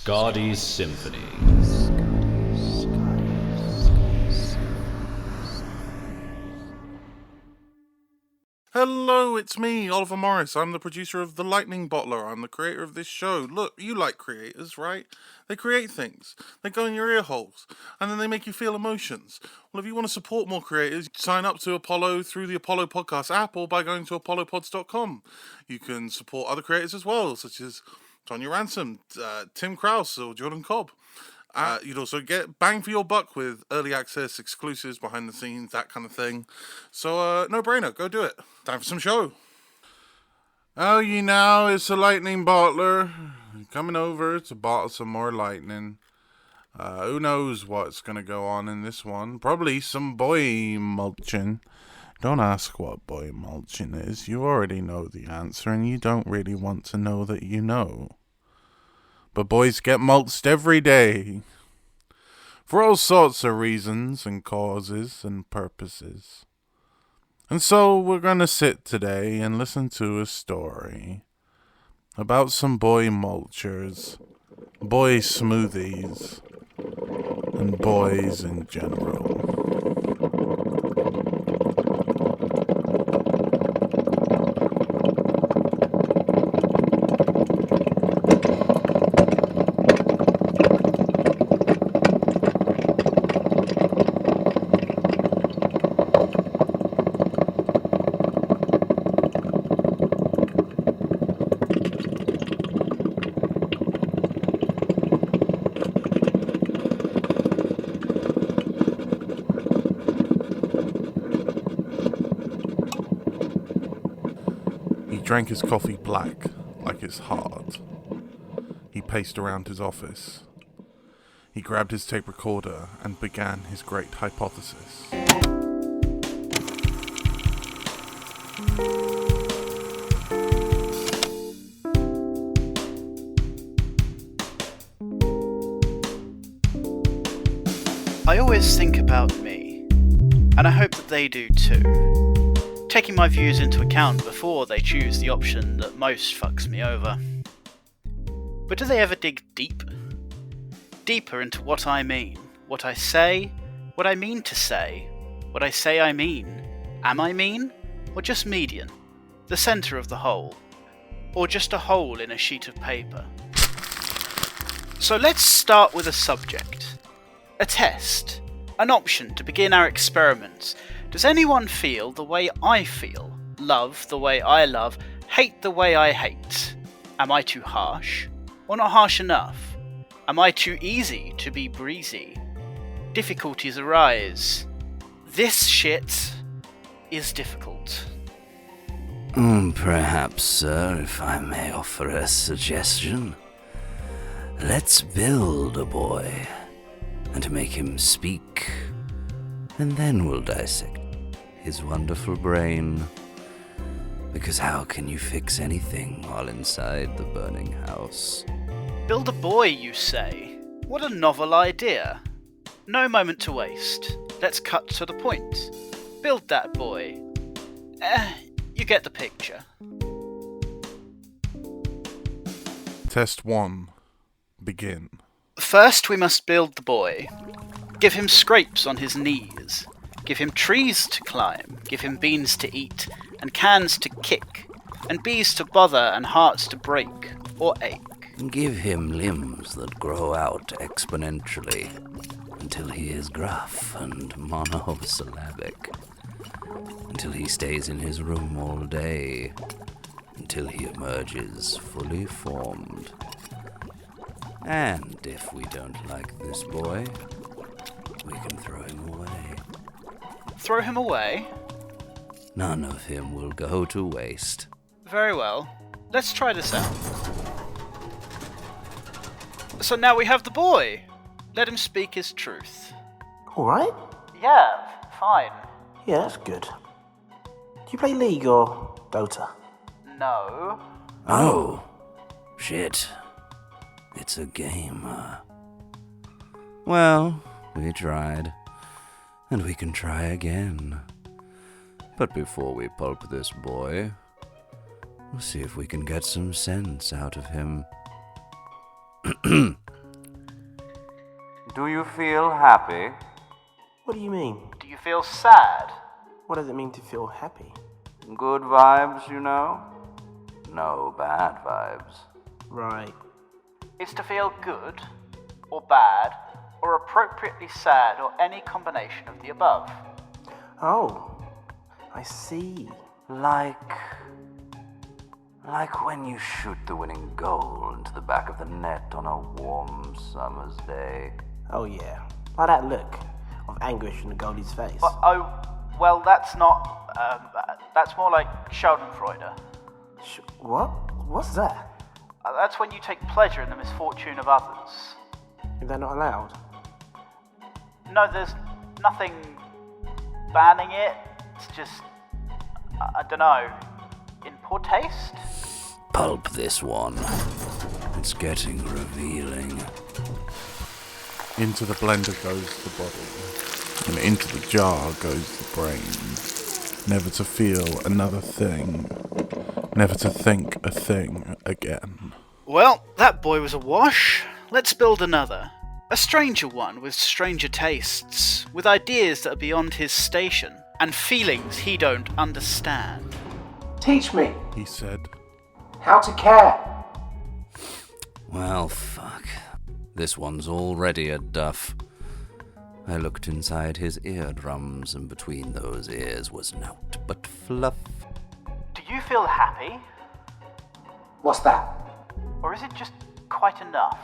Scotty's Symphony. Hello, it's me, Oliver Morris. I'm the producer of The Lightning Bottler. I'm the creator of this show. Look, you like creators, right? They create things. They go in your ear holes, and then they make you feel emotions. Well, if you want to support more creators, sign up to Apollo through the Apollo Podcast app or by going to apollopods.com. You can support other creators as well, such as Tonya Ransom, Tim Krause, or Jordan Cobb. You'd also get bang for your buck with early access, exclusives, behind the scenes, that kind of thing. So, no brainer, go do it. Time for some show. Oh, you know, it's the Lightning Bottler. Coming over to bottle some more lightning. Who knows what's going to go on in this one? Probably some boy mulching. Don't ask what boy mulching is. You already know the answer, and you don't really want to know that you know. But boys get mulched every day. For all sorts of reasons and causes and purposes. And so we're going to sit today and listen to a story about some boy mulchers, boy smoothies, and boys in general. He drank his coffee black, like it's hard. He paced around his office. He grabbed his tape recorder and began his great hypothesis. I always think about me, and I hope that they do too. Taking my views into account before they choose the option that most fucks me over. But do they ever dig deep? Deeper into what I mean, what I say, what I mean to say, what I say I mean. Am I mean? Or just median? The centre of the whole? Or just a hole in a sheet of paper? So let's start with a subject. A test. An option to begin our experiments. Does anyone feel the way I feel? Love the way I love? Hate the way I hate? Am I too harsh? Or not harsh enough? Am I too easy to be breezy? Difficulties arise. This shit is difficult. Perhaps, sir, if I may offer a suggestion. Let's build a boy, and make him speak, and then we'll dissect his wonderful brain. Because how can you fix anything while inside the burning house? Build a boy, you say? What a novel idea. No moment to waste. Let's cut to the point. Build that boy. You get the picture. Test 1. Begin. First we must build the boy. Give him scrapes on his knees. Give him trees to climb. Give him beans to eat, and cans to kick, and bees to bother, and hearts to break or ache. Give him limbs that grow out exponentially until he is gruff and monosyllabic, until he stays in his room all day, until he emerges fully formed. And if we don't like this boy, we can throw him away. Throw him away? None of him will go to waste. Very well. Let's try this out. So now we have the boy. Let him speak his truth. Alright. Yeah, fine. Yeah, that's good. Do you play League or Dota? No. Oh, shit. It's a game. Well, we tried. And we can try again. But before we pulp this boy, we'll see if we can get some sense out of him. Do you feel happy? What do you mean? Do you feel sad? What does it mean to feel happy? Good vibes, you know? No bad vibes. Right. Is to feel good, or bad, or appropriately sad, or any combination of the above. Oh, I see. Like when you shoot the winning goal into the back of the net on a warm summer's day. Oh yeah, like that look of anguish on the goalie's face. Well, that's not, that's more like Schadenfreude. What? What's that? That's when you take pleasure in the misfortune of others. Is that not allowed? No, there's nothing banning it. It's just, I don't know, in poor taste? Pulp this one. It's getting revealing. Into the blender goes the body, and into the jar goes the brain. Never to feel another thing, never to think a thing again. Well, that boy was a wash. Let's build another. A stranger one with stranger tastes, with ideas that are beyond his station, and feelings he don't understand. Teach me He said, how to care. Well, fuck. This one's already a duff. I looked inside his eardrums, and between those ears was naught but fluff. Do you feel happy? What's that? Or is it just quite enough?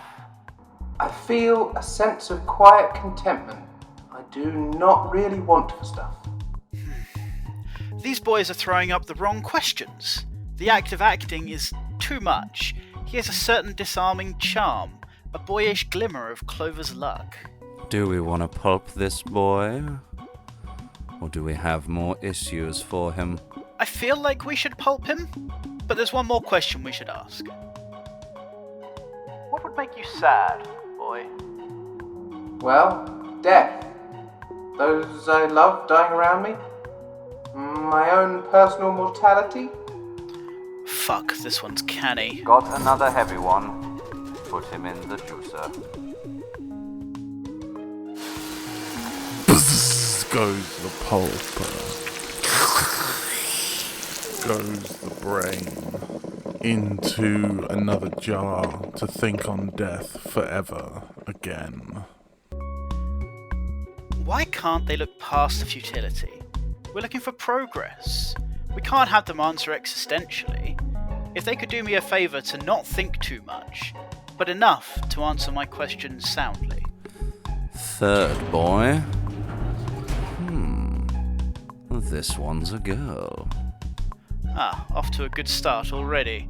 I feel a sense of quiet contentment. I do not really want for stuff. These boys are throwing up the wrong questions. The act of acting is too much. He has a certain disarming charm, a boyish glimmer of Clover's luck. Do we want to pulp this boy? Or do we have more issues for him? I feel like we should pulp him, but there's one more question we should ask. What would make you sad, boy? Well, death. Those I love dying around me. My own personal mortality. Fuck, this one's canny. Got another heavy one. Put him in the juicer. Bzzz goes the pulper. Goes the brain. Into another jar to think on death forever again. Why can't they look past the futility? We're looking for progress. We can't have them answer existentially. If they could do me a favour to not think too much, but enough to answer my questions soundly. Third boy. This one's a girl. Off to a good start already.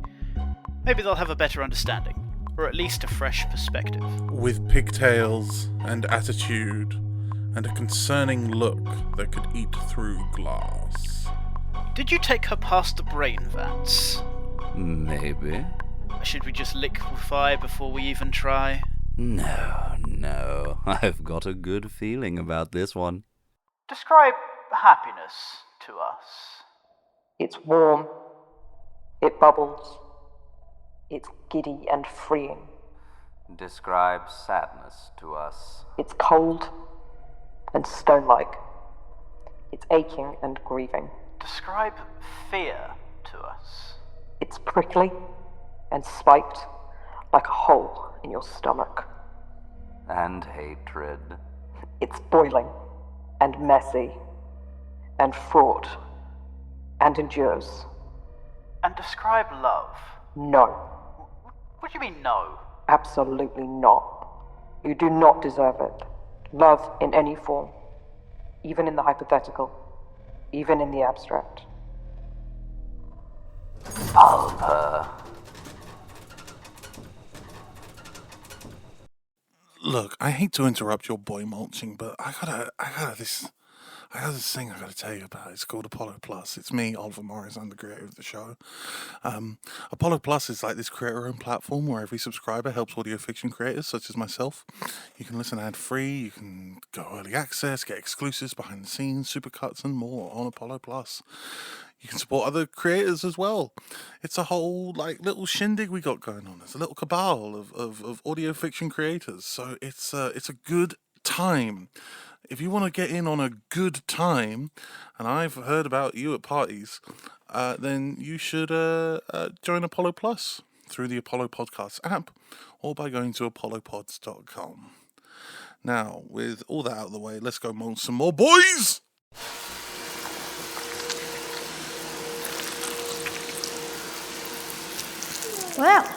Maybe they'll have a better understanding, or at least a fresh perspective. With pigtails and attitude, and a concerning look that could eat through glass. Did you take her past the brain vats? Maybe. Should we just liquefy before we even try? No. I've got a good feeling about this one. Describe happiness to us. It's warm. It bubbles. It's giddy and freeing. Describe sadness to us. It's cold and stone-like. It's aching and grieving. Describe fear to us. It's prickly and spiked like a hole in your stomach. And hatred. It's boiling and messy and fraught and endures. And describe love. No, What do you mean, no? absolutely not. You do not deserve it. Love in any form, even in the hypothetical, even in the abstract. Pulper. Look, I hate to interrupt your boy mulching, but I gotta I have this thing I got to tell you about. It's called Apollo Plus. It's me, Oliver Morris. I'm the creator of the show. Apollo Plus is like this creator-owned platform where every subscriber helps audio fiction creators such as myself. You can listen ad-free, you can go early access, get exclusives, behind the scenes, supercuts, and more on Apollo Plus. You can support other creators as well. It's a whole little shindig we got going on. It's a little cabal of audio fiction creators. So it's a good time. If you want to get in on a good time, and I've heard about you at parties, then you should join Apollo Plus through the Apollo Podcasts app or by going to apollopods.com. Now, with all that out of the way, let's go mold some more boys! Well,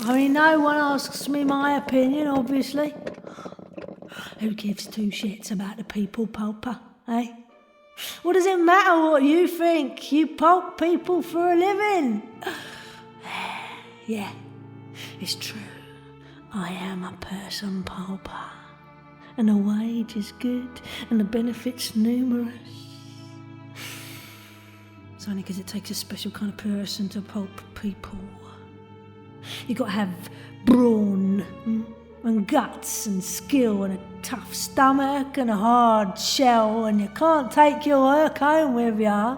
I mean, no one asks me my opinion, obviously. Who gives two shits about the people, Pulper, eh? What does it matter what you think? You pulp people for a living. Yeah, it's true. I am a person pulper. And the wage is good, and the benefits numerous. It's only because it takes a special kind of person to pulp people. You got to have brawn and guts and skill and a tough stomach and a hard shell, and you can't take your work home with you.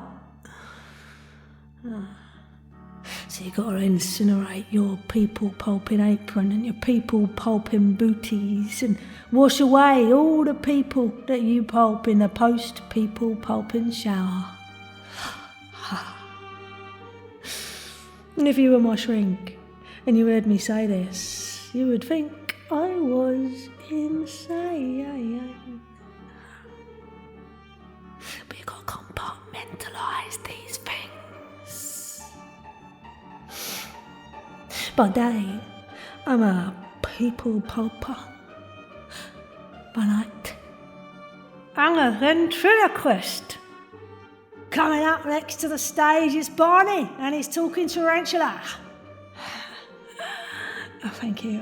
So you got to incinerate your people pulping apron and your people pulping booties and wash away all the people that you pulp in the post people pulping shower. And if you were my shrink and you heard me say this, you would think I was insane. But you got to compartmentalise these things. By day, I'm a people pulper. By night, I'm a ventriloquist. Coming up next to the stage is Barney, and he's talking tarantula. Oh, thank you.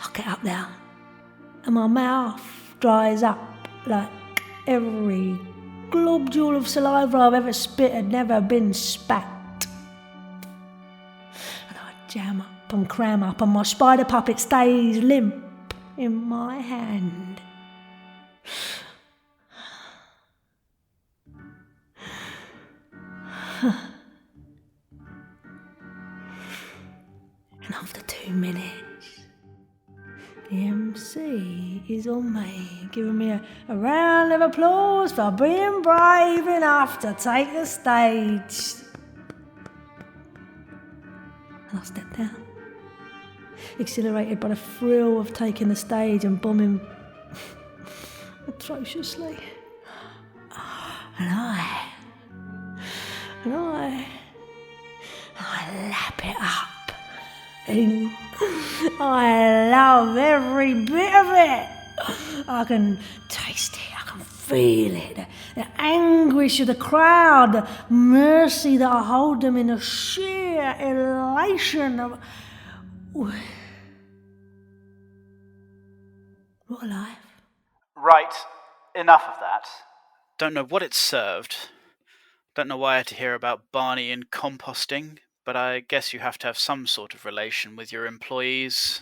I'll get up there, and my mouth dries up like every globule of saliva I've ever spit had never been spat. And I jam up and cram up, and my spider puppet stays limp in my hand. And after 2 minutes, the MC is on me, giving me a round of applause for being brave enough to take the stage. And I step down, exhilarated by the thrill of taking the stage and bombing atrociously. And I lap it up. And I love every bit of it. I can taste it, I can feel it. The anguish of the crowd, the mercy that I hold them in, the sheer elation of... What a life. Right, enough of that. Don't know what it served. Don't know why I had to hear about Barney and composting, but I guess you have to have some sort of relation with your employees.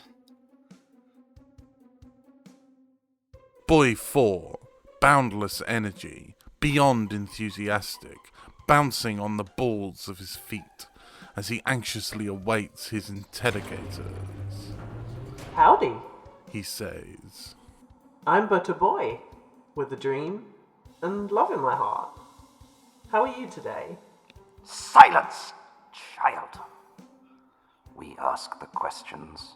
Boy 4, boundless energy, beyond enthusiastic, bouncing on the balls of his feet as he anxiously awaits his interrogators. Howdy, He says. I'm but a boy, with a dream and love in my heart. How are you today? Silence, child. We ask the questions.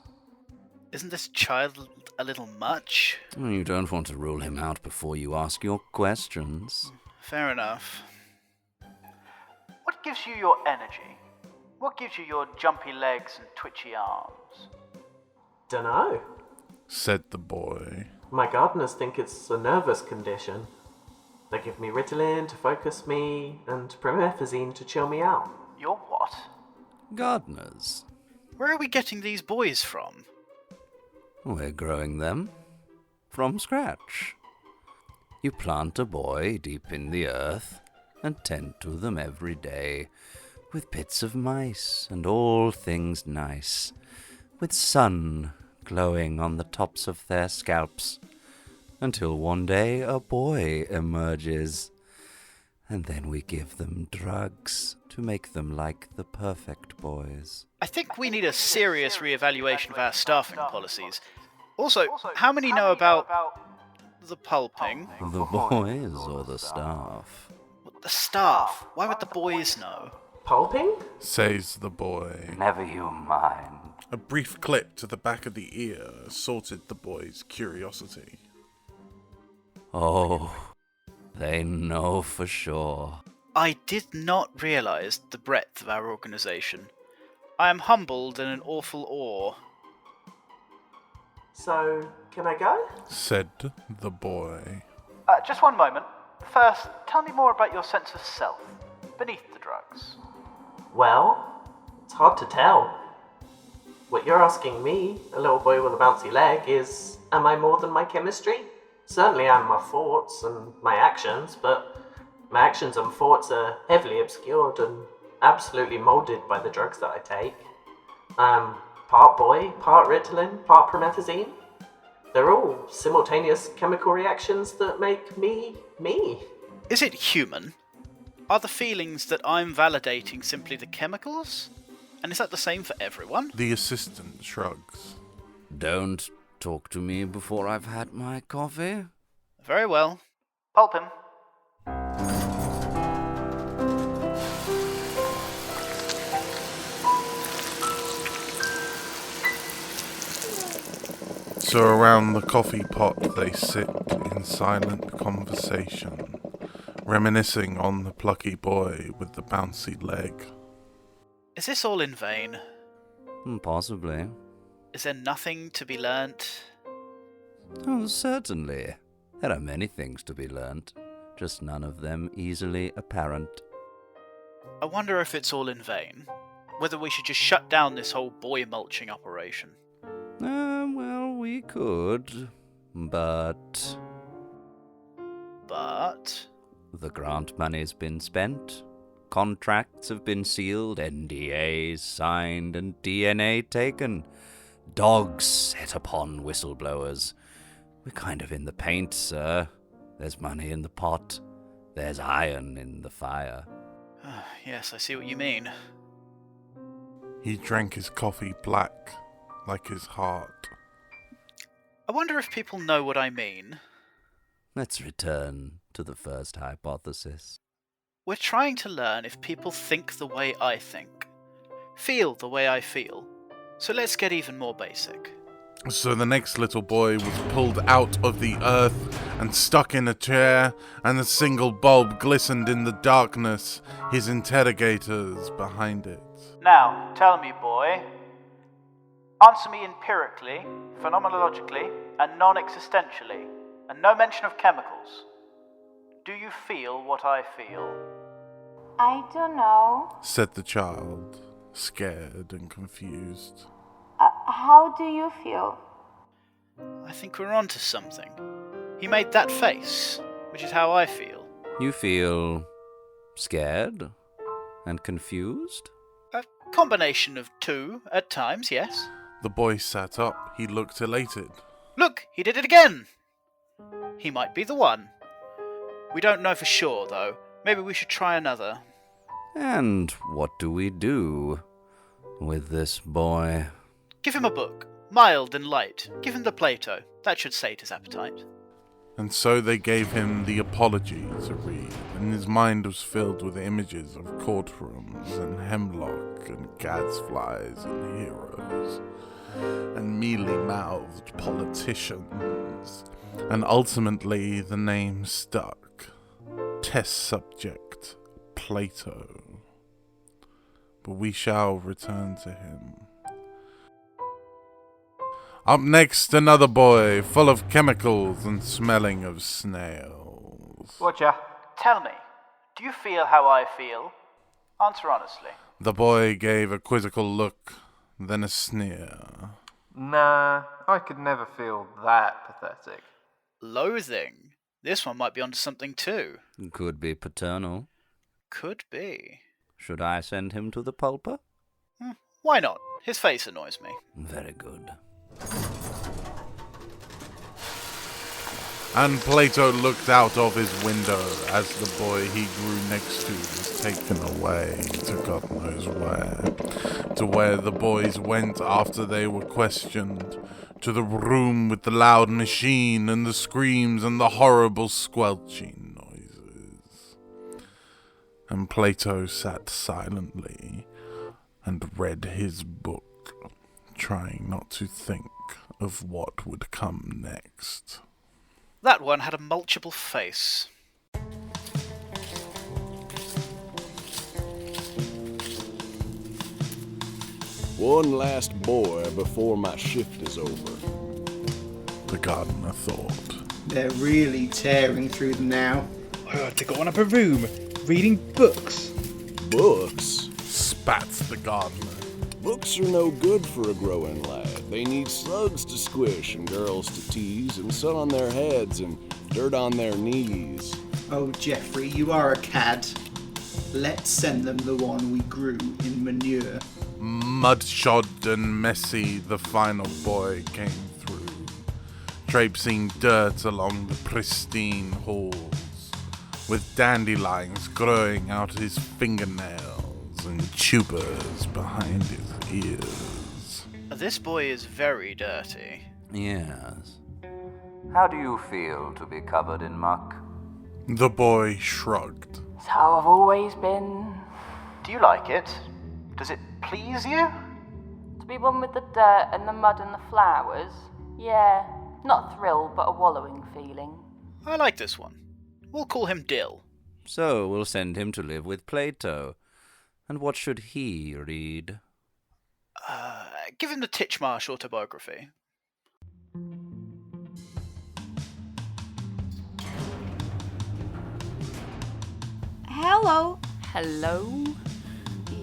Isn't this child a little much? You don't want to rule him out before you ask your questions. Fair enough. What gives you your energy? What gives you your jumpy legs and twitchy arms? Dunno. Said the boy. My gardeners think it's a nervous condition. They give me Ritalin to focus me and promethazine to chill me out. Your what? Gardeners. Where are we getting these boys from? We're growing them from scratch. You plant a boy deep in the earth and tend to them every day, with bits of mice and all things nice, with sun glowing on the tops of their scalps, until one day a boy emerges, and then we give them drugs to make them like the perfect boys. I think we need a serious re-evaluation of our staffing policies. Also, how many know about the pulping? The boys or the staff? The staff. Why would the boys know? Pulping? Says the boy. Never you mind. A brief clip to the back of the ear assaulted the boy's curiosity. Oh, they know for sure. I did not realise the breadth of our organisation. I am humbled and in awful awe. So, can I go? Said the boy. Just one moment. First, tell me more about your sense of self, beneath the drugs. Well, it's hard to tell. What you're asking me, a little boy with a bouncy leg, is, am I more than my chemistry? Certainly I'm my thoughts and my actions, but my actions and thoughts are heavily obscured and absolutely moulded by the drugs that I take. I'm part boy, part Ritalin, part promethazine. They're all simultaneous chemical reactions that make me, me. Is it human? Are the feelings that I'm validating simply the chemicals? And is that the same for everyone? The assistant shrugs. Don't talk to me before I've had my coffee. Very well. Pulp him. So around the coffee pot they sit in silent conversation, reminiscing on the plucky boy with the bouncy leg. Is this all in vain? Possibly. Is there nothing to be learnt? Oh, certainly. There are many things to be learnt, just none of them easily apparent. I wonder if it's all in vain. Whether we should just shut down this whole boy mulching operation. Well, we could, but... But? The grant money's been spent, contracts have been sealed, NDAs signed, and DNA taken. Dogs set upon whistleblowers. We're kind of in the paint, sir. There's money in the pot. There's iron in the fire. Yes, I see what you mean. He drank his coffee black, like his heart. I wonder if people know what I mean. Let's return to the first hypothesis. We're trying to learn if people think the way I think, feel the way I feel. So let's get even more basic. So the next little boy was pulled out of the earth and stuck in a chair, and a single bulb glistened in the darkness, his interrogators behind it. Now, tell me, boy. Answer me empirically, phenomenologically, and non-existentially, and no mention of chemicals. Do you feel what I feel? I don't know. Said the child, scared and confused. How do you feel? I think we're onto something. He made that face, which is how I feel. You feel scared and confused? A combination of two, at times, yes. The boy sat up. He looked elated. Look, he did it again! He might be the one. We don't know for sure, though. Maybe we should try another. And what do we do with this boy? Give him a book. Mild and light. Give him the Plato. That should sate his appetite. And so they gave him the Apology to read, and his mind was filled with images of courtrooms and hemlock and gadflies and heroes and mealy-mouthed politicians. And ultimately the name stuck. Test subject, Plato. But we shall return to him. Up next, another boy, full of chemicals and smelling of snails. Watcha. Tell me, do you feel how I feel? Answer honestly. The boy gave a quizzical look, then a sneer. Nah, I could never feel that pathetic. Loathing. This one might be onto something too. Could be paternal. Could be. Should I send him to the Pulper? Why not? His face annoys me. Very good. And Plato looked out of his window as the boy he grew next to was taken away to God knows where. To where the boys went after they were questioned. To the room with the loud machine and the screams and the horrible squelching noises. And Plato sat silently and read his book, trying not to think of what would come next. That one had a mulchable face. One last boy before my shift is over. The gardener thought. They're really tearing through them now. I heard they got one up a room, reading books. Books? Spat the gardener. Books are no good for a growing lad. They need slugs to squish and girls to tease and sun on their heads and dirt on their knees. Oh, Geoffrey, you are a cad. Let's send them the one we grew in manure. Mud-shod and messy, the final boy came through, traipsing dirt along the pristine halls, with dandelions growing out his fingernails and tubers behind his ears. This boy is very dirty. Yes. How do you feel to be covered in muck? The boy shrugged. It's how I've always been. Do you like it? Does it please you? To be one with the dirt and the mud and the flowers? Yeah, not a thrill, but a wallowing feeling. I like this one. We'll call him Dill. So we'll send him to live with Plato. And what should he read? Give him the Titchmarsh autobiography. Hello. Hello?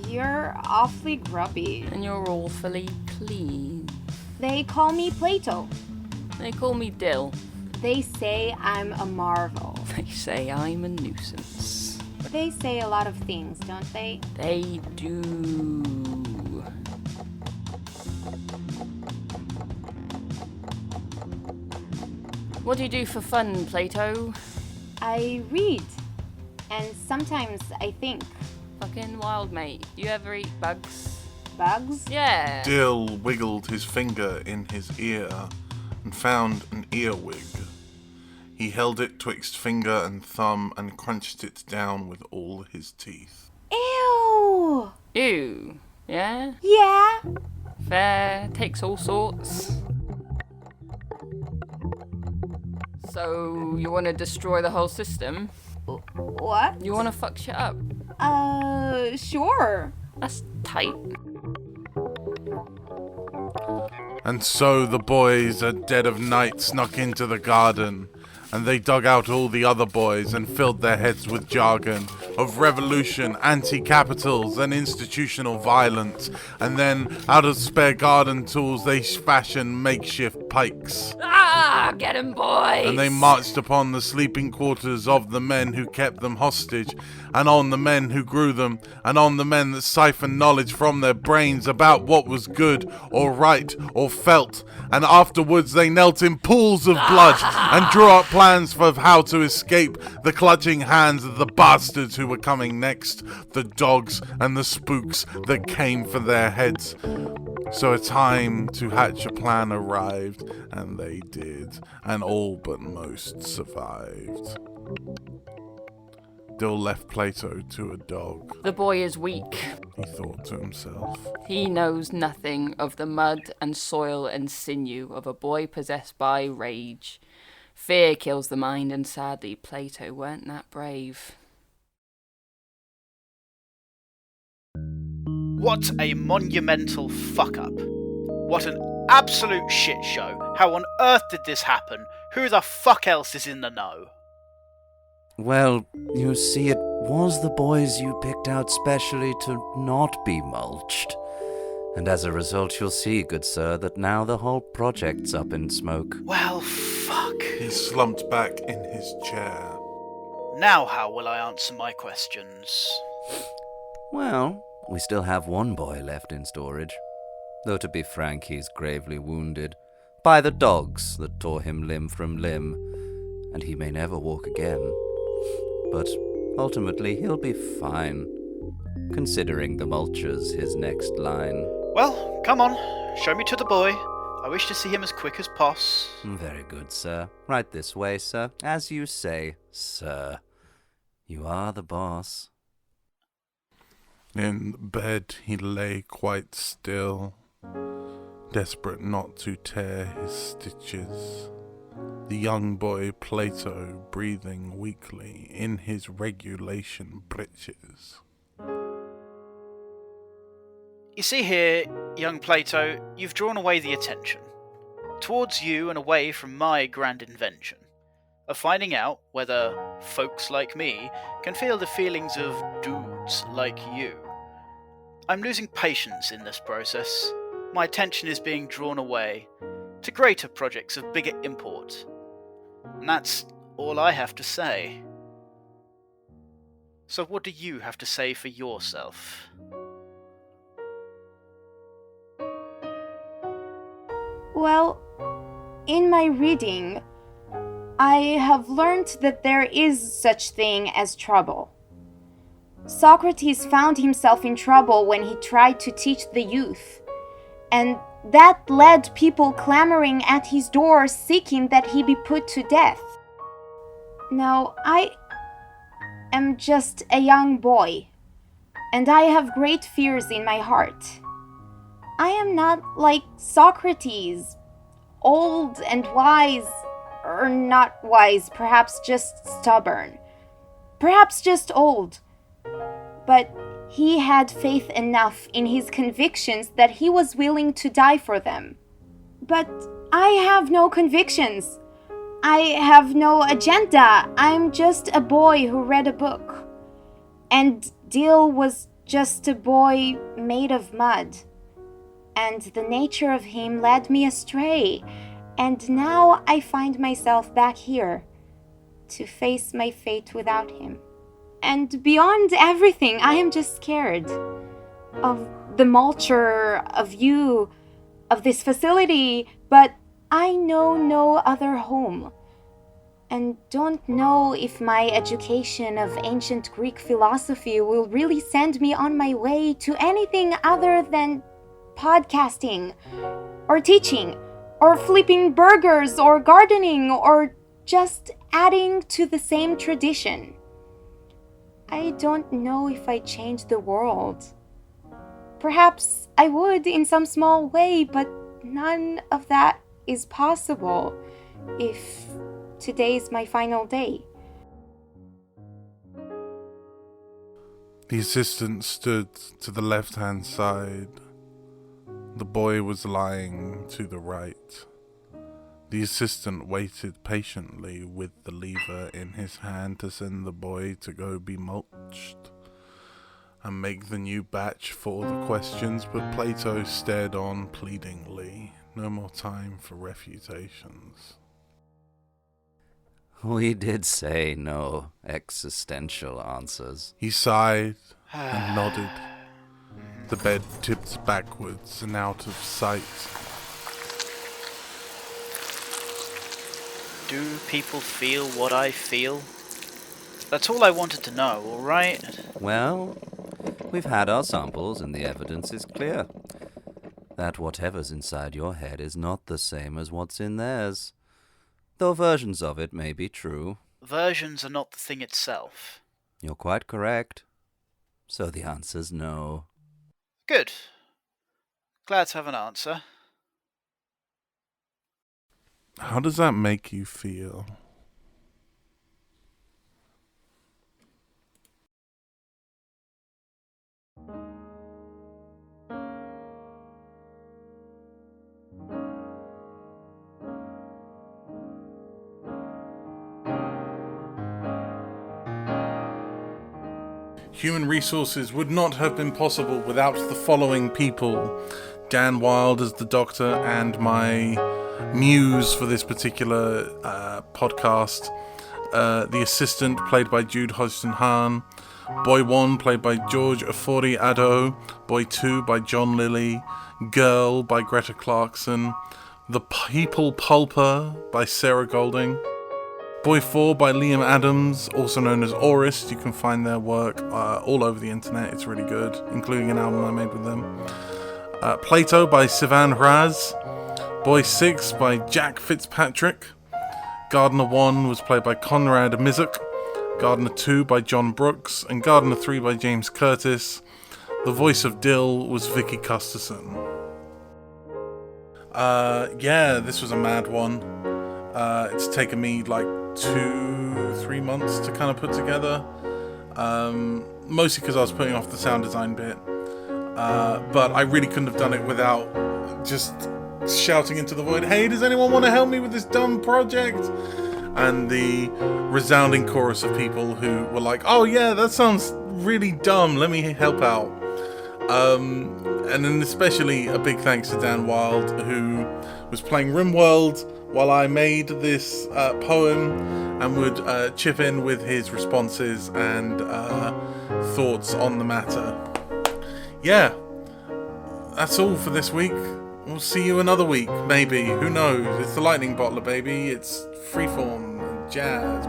You're awfully grubby. And you're awfully clean. They call me Plato. They call me Dill. They say I'm a marvel. They say I'm a nuisance. They say a lot of things, don't they? They do. What do you do for fun, Plato? I read. And sometimes I think. Fucking wild, mate. You ever eat bugs? Bugs? Yeah. Dill wiggled his finger in his ear and found an earwig. He held it twixt finger and thumb and crunched it down with all his teeth. Ew! Ew. Yeah? Yeah? Fair. Takes all sorts. So, you want to destroy the whole system? What? You want to fuck shit up? Sure. That's tight. And so the boys at dead of night snuck into the garden, and they dug out all the other boys and filled their heads with jargon of revolution, anti-capitals, and institutional violence. And then, out of spare garden tools, they fashioned makeshift pikes. Ah, get 'em, boys! And they marched upon the sleeping quarters of the men who kept them hostage, and on the men who grew them, and on the men that siphoned knowledge from their brains about what was good, or right, or felt. And afterwards they knelt in pools of blood, and drew up plans for how to escape the clutching hands of the bastards who were coming next, the dogs and the spooks that came for their heads. So a time to hatch a plan arrived, and they did, and all but most survived. Dill left Plato to a dog. The boy is weak. He thought to himself. He knows nothing of the mud and soil and sinew of a boy possessed by rage. Fear kills the mind, and sadly Plato weren't that brave. What a monumental fuck-up. What an absolute shit show. How on earth did this happen? Who the fuck else is in the know? Well, you see, it was the boys you picked out specially to not be mulched. And as a result, you'll see, good sir, that now the whole project's up in smoke. Well, fuck. fuck. He slumped back in his chair. Now how will I answer my questions? Well, we still have one boy left in storage. Though to be frank, he's gravely wounded by the dogs that tore him limb from limb, and he may never walk again. But ultimately he'll be fine, considering the mulcher's his next line. Well, come on, show me to the boy. I wish to see him as quick as poss. Very good, sir. Right this way, sir. As you say, sir. You are the boss. In bed he lay quite still, desperate not to tear his stitches. The young boy Plato breathing weakly in his regulation breeches. You see here, young Plato, you've drawn away the attention. Towards you and away from my grand invention of finding out whether folks like me can feel the feelings of dudes like you. I'm losing patience in this process. My attention is being drawn away to greater projects of bigger import. And that's all I have to say. So what do you have to say for yourself? Well, in my reading, I have learned that there is such thing as trouble. Socrates found himself in trouble when he tried to teach the youth, and that led people clamoring at his door seeking that he be put to death. Now, I am just a young boy, and I have great fears in my heart. I am not like Socrates, old and wise, or not wise, perhaps just stubborn, perhaps just old. But he had faith enough in his convictions that he was willing to die for them. But I have no convictions. I have no agenda. I'm just a boy who read a book. And Dill was just a boy made of mud. And the nature of him led me astray. And now I find myself back here to face my fate without him. And beyond everything, I am just scared of the mulcher, of you, of this facility, but I know no other home, and don't know if my education of ancient Greek philosophy will really send me on my way to anything other than podcasting, or teaching, or flipping burgers, or gardening, or just adding to the same tradition. I don't know if I change the world. Perhaps I would in some small way, but none of that is possible if today's my final day. The assistant stood to the left-hand side. The boy was lying to the right. The assistant waited patiently with the lever in his hand to send the boy to go be mulched and make the new batch for the questions, but Plato stared on pleadingly. No more time for refutations. We did say no existential answers. He sighed and nodded. The bed tipped backwards and out of sight. Do people feel what I feel? That's all I wanted to know, alright? Well, we've had our samples and the evidence is clear. That whatever's inside your head is not the same as what's in theirs. Though versions of it may be true. Versions are not the thing itself. You're quite correct. So the answer's no. Good. Glad to have an answer. How does that make you feel? Human resources would not have been possible without the following people. Dan Wilde as the Doctor and my muse for this particular podcast. The assistant, played by Jude, Hodgson, Hann. Boy 1, played by George Ofori, Addo. Boy 2, by Jon Lily. Girl, by Greta Clarkson. The People Pulper, by Sarah Golding. Boy 4, by Liam Adams, also known as Aurist. You can find their work all over the internet. It's really good, including an album I made with them. Plato, by Sivan Raz. Boy 6, by Jack Fitzpatrick. Gardener 1 was played by CONRAD Miszuk. Gardener 2 by John Brooks, and Gardener 3 by James Curtis. The voice of Dill was Vicky Custerson. This was a mad one. It's taken me like 2-3 months to kind of put together. Mostly because I was putting off the sound design bit. But I really couldn't have done it without just shouting into the void, "Hey, does anyone want to help me with this dumb project?" And the resounding chorus of people who were like, "Oh yeah, that sounds really dumb, let me help out." And then especially a big thanks to Dan Wilde, who was playing RimWorld while I made this poem and would chip in with his responses and thoughts on the matter. Yeah, that's all for this week. We'll see you another week, maybe. Who knows? It's the Lightning Bottler, baby. It's freeform and jazz.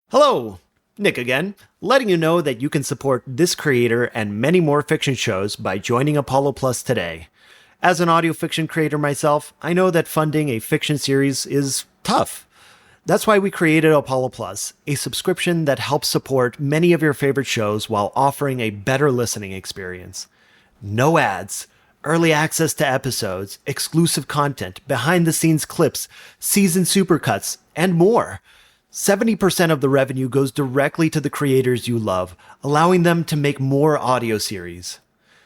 Hello, Nick again, letting you know that you can support this creator and many more fiction shows by joining Apollo Plus today. As an audio fiction creator myself, I know that funding a fiction series is tough. That's why we created Apollo Plus, a subscription that helps support many of your favorite shows while offering a better listening experience. No ads, early access to episodes, exclusive content, behind-the-scenes clips, season supercuts, and more. 70% of the revenue goes directly to the creators you love, allowing them to make more audio series.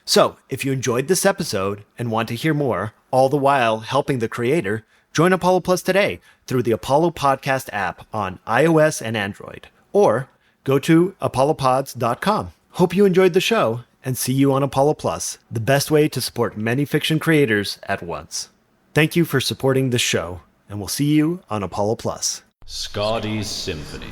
So, if you enjoyed this episode and want to hear more, all the while helping the creator, join Apollo Plus today through the Apollo Podcast app on iOS and Android, or go to apollopods.com. Hope you enjoyed the show, and see you on Apollo Plus, the best way to support many fiction creators at once. Thank you for supporting this show, and we'll see you on Apollo Plus. Scotty's Symphony.